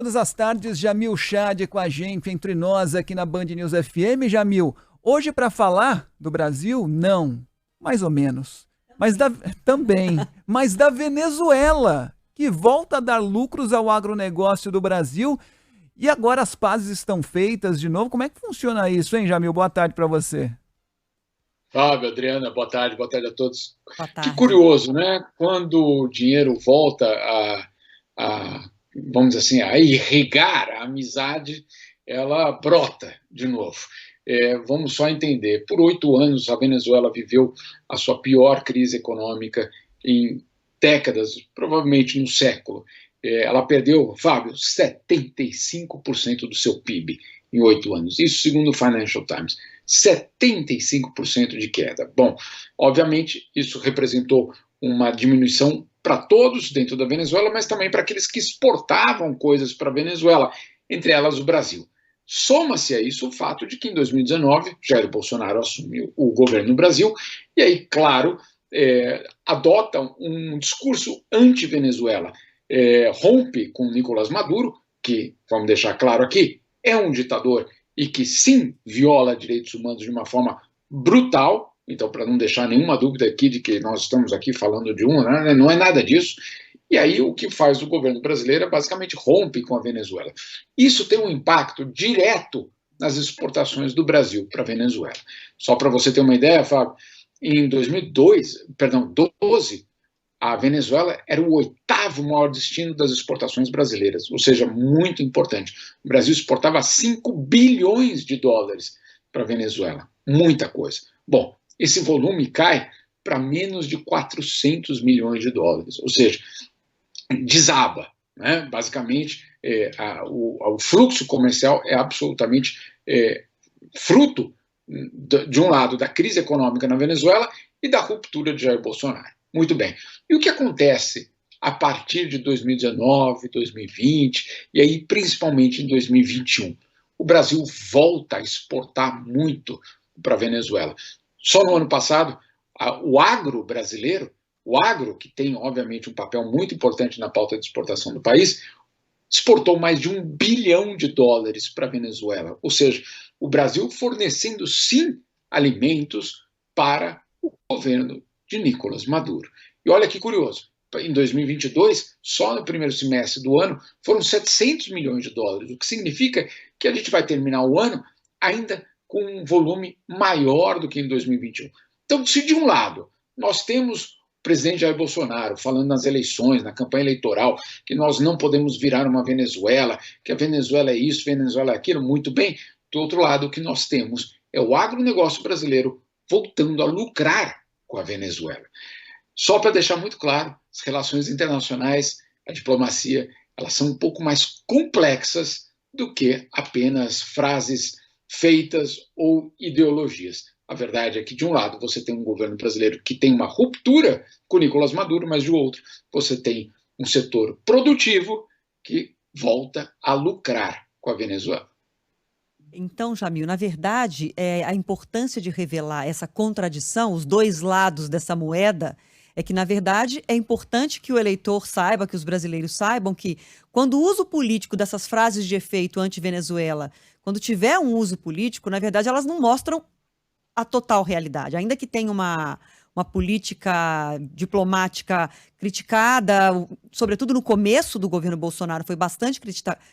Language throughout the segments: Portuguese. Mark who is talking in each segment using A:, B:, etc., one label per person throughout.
A: Todas as tardes, Jamil Chad com a gente, entre nós aqui na Band News FM. Jamil, hoje para falar do Brasil, não, mais ou menos, mas da Venezuela, que volta a dar lucros ao agronegócio do Brasil e agora as pazes estão feitas de novo. Como é que funciona isso, hein, Jamil? Boa tarde para você.
B: Fábio, Adriana, boa tarde a todos.
C: Boa
B: Que
C: tarde.
B: curioso, né? Quando o dinheiro volta vamos dizer assim, a irrigar a amizade, ela brota de novo. Vamos só entender, por 8 anos a Venezuela viveu a sua pior crise econômica em décadas, provavelmente no século. Ela perdeu, Fábio, 75% do seu PIB em 8 anos. Isso segundo o Financial Times. 75% de queda. Bom, obviamente isso representou uma diminuição para todos dentro da Venezuela, mas também para aqueles que exportavam coisas para a Venezuela, entre elas o Brasil. Soma-se a isso o fato de que em 2019 Jair Bolsonaro assumiu o governo no Brasil e aí, claro, adota um discurso anti-Venezuela, rompe com Nicolás Maduro, que, vamos deixar claro aqui, é um ditador e que sim viola direitos humanos de uma forma brutal. Então, para não deixar nenhuma dúvida aqui de que nós estamos aqui falando de né? Não é nada disso. E aí o que faz o governo brasileiro é basicamente rompe com a Venezuela. Isso tem um impacto direto nas exportações do Brasil para a Venezuela. Só para você ter uma ideia, Fábio, em 2012, a Venezuela era o 8º maior destino das exportações brasileiras, ou seja, muito importante. O Brasil exportava 5 bilhões de dólares para a Venezuela, muita coisa. Bom, esse volume cai para menos de 400 milhões de dólares, ou seja, desaba, né? Basicamente, o fluxo comercial é absolutamente fruto, de um lado, da crise econômica na Venezuela e da ruptura de Jair Bolsonaro. Muito bem. E o que acontece a partir de 2019, 2020 e aí principalmente em 2021? O Brasil volta a exportar muito para a Venezuela. Só no ano passado, o agro brasileiro, o agro, que tem obviamente um papel muito importante na pauta de exportação do país, exportou mais de 1 bilhão de dólares para a Venezuela. Ou seja, o Brasil fornecendo sim alimentos para o governo de Nicolás Maduro. E olha que curioso, em 2022, só no primeiro semestre do ano, foram 700 milhões de dólares, o que significa que a gente vai terminar o ano ainda com um volume maior do que em 2021. Então, se de um lado nós temos o presidente Jair Bolsonaro falando nas eleições, na campanha eleitoral, que nós não podemos virar uma Venezuela, que a Venezuela é isso, Venezuela é aquilo, muito bem. Do outro lado, o que nós temos é o agronegócio brasileiro voltando a lucrar com a Venezuela. Só para deixar muito claro, as relações internacionais, a diplomacia, elas são um pouco mais complexas do que apenas frases feitas ou ideologias. A verdade é que, de um lado, você tem um governo brasileiro que tem uma ruptura com Nicolás Maduro, mas, de outro, você tem um setor produtivo que volta a lucrar com a Venezuela.
C: Então, Jamil, na verdade, a importância de revelar essa contradição, os dois lados dessa moeda, é que, na verdade, é importante que o eleitor saiba, que os brasileiros saibam que, quando o uso político dessas frases de efeito anti-Venezuela, quando tiver um uso político, na verdade, elas não mostram a total realidade. Ainda que tenha uma política diplomática criticada, sobretudo no começo do governo Bolsonaro, foi bastante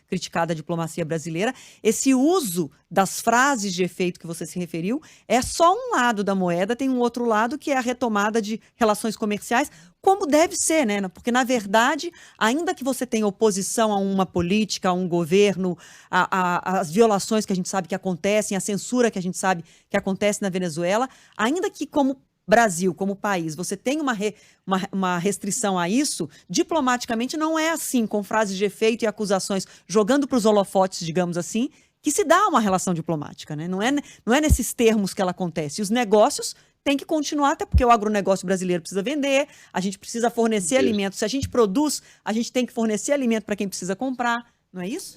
C: criticada a diplomacia brasileira. Esse uso das frases de efeito que você se referiu é só um lado da moeda, tem um outro lado que é a retomada de relações comerciais, como deve ser, né? Porque, na verdade, ainda que você tenha oposição a uma política, a um governo, as violações que a gente sabe que acontecem, a censura que a gente sabe que acontece na Venezuela, ainda que como Brasil, como país, você tem uma restrição a isso, diplomaticamente não é assim, com frases de efeito e acusações, jogando para os holofotes, digamos assim, que se dá uma relação diplomática, né? Não é nesses termos que ela acontece. E os negócios têm que continuar, até porque o agronegócio brasileiro precisa vender, a gente precisa fornecer alimentos. Se a gente produz, a gente tem que fornecer alimento para quem precisa comprar, não é isso?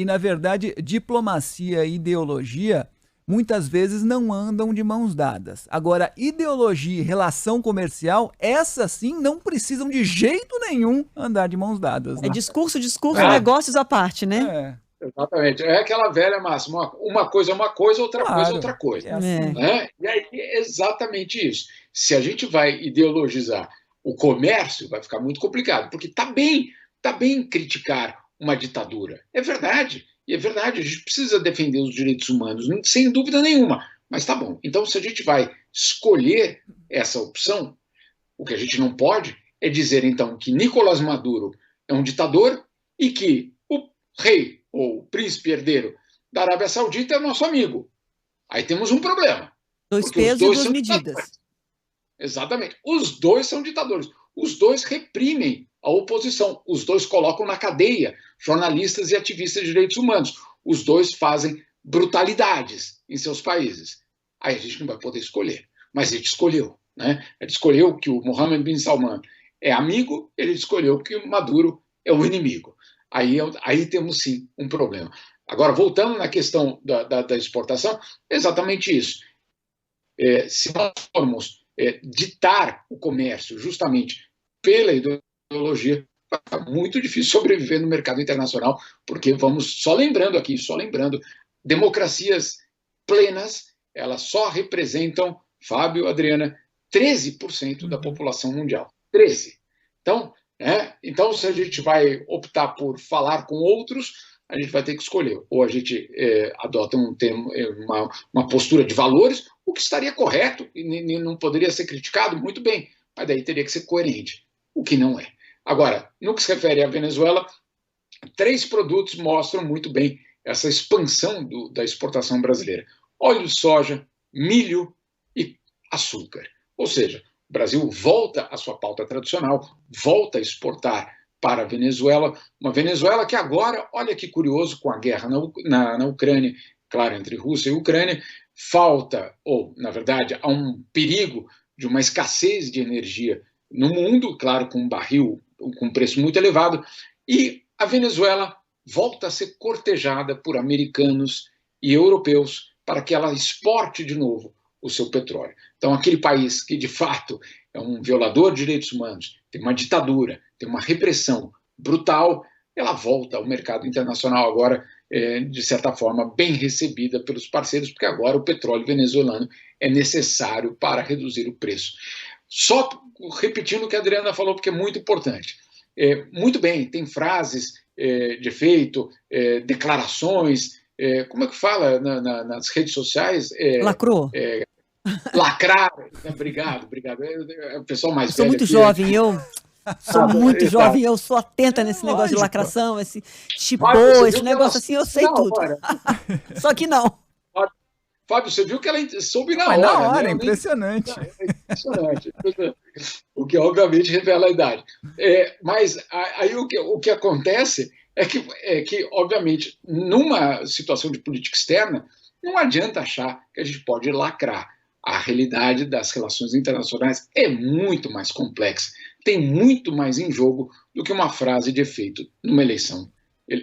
A: Na verdade, diplomacia e ideologia muitas vezes não andam de mãos dadas. Agora, ideologia e relação comercial, essas sim não precisam de jeito nenhum andar de mãos dadas,
C: É
A: né?
C: discurso,
B: Ah,
C: negócios à parte, né?
B: exatamente. É aquela velha máxima, uma coisa é uma coisa, outra coisa é outra
A: Claro,
B: coisa.
A: é assim.
B: Né? E aí é exatamente isso. Se a gente vai ideologizar o comércio, vai ficar muito complicado, porque tá bem criticar uma ditadura. É verdade. E é verdade, a gente precisa defender os direitos humanos, sem dúvida nenhuma. Mas tá bom. Então, se a gente vai escolher essa opção, o que a gente não pode é dizer, então, que Nicolás Maduro é um ditador e que o rei ou o príncipe herdeiro da Arábia Saudita é nosso amigo. Aí temos um problema.
C: Dois
B: Porque os
C: pesos e
B: dois
C: duas
B: são
C: medidas.
B: ditadores. Exatamente. Os dois são ditadores. Os dois reprimem a oposição. Os dois colocam na cadeia jornalistas e ativistas de direitos humanos. Os dois fazem brutalidades em seus países. Aí a gente não vai poder escolher. Mas a gente escolheu. Né? A gente escolheu que o Mohammed bin Salman é amigo, ele escolheu que o Maduro é o inimigo. Aí temos sim um problema. Agora, voltando na questão da exportação, é exatamente isso. Se nós formos ditar o comércio justamente pela ideologia, vai ficar muito difícil sobreviver no mercado internacional, porque vamos, só lembrando, democracias plenas, elas só representam, Fábio, Adriana, 13% da população mundial. 13%. Então, se a gente vai optar por falar com outros, a gente vai ter que escolher. Ou a gente adota uma postura de valores, o que estaria correto e não poderia ser criticado, muito bem, mas daí teria que ser coerente, o que não é. Agora, no que se refere à Venezuela, 3 produtos mostram muito bem essa expansão da exportação brasileira: óleo de soja, milho e açúcar. Ou seja, o Brasil volta à sua pauta tradicional, volta a exportar para a Venezuela, uma Venezuela que agora, olha que curioso, com a guerra na Ucrânia, claro, entre Rússia e Ucrânia, na verdade, há um perigo de uma escassez de energia no mundo, claro, com um barril com preço muito elevado, e a Venezuela volta a ser cortejada por americanos e europeus para que ela exporte de novo o seu petróleo. Então, aquele país que, de fato, é um violador de direitos humanos, tem uma ditadura, tem uma repressão brutal, ela volta ao mercado internacional agora, de certa forma, bem recebida pelos parceiros, porque agora o petróleo venezuelano é necessário para reduzir o preço. Só repetindo o que a Adriana falou, porque é muito importante. Muito bem, tem frases de efeito, declarações, como é que fala nas redes sociais?
C: Lacrou.
B: Lacrar. Obrigado. É o pessoal mais velho.
C: Sou muito
B: aqui,
C: jovem, eu sou muito jovem, eu sou atenta nesse negócio de
A: lógico.
C: lacração, esse tipo,
B: Fábio,
C: esse negócio assim, eu sei tudo. Só que não.
B: Fábio, você viu que ela soube na
A: Mas
B: hora.
A: na hora,
B: né?
A: impressionante.
B: Impressionante. O que obviamente revela a idade. Mas aí o que acontece é que, obviamente, numa situação de política externa, não adianta achar que a gente pode lacrar. A realidade das relações internacionais é muito mais complexa, tem muito mais em jogo do que uma frase de efeito numa eleição,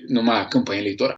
B: numa campanha eleitoral.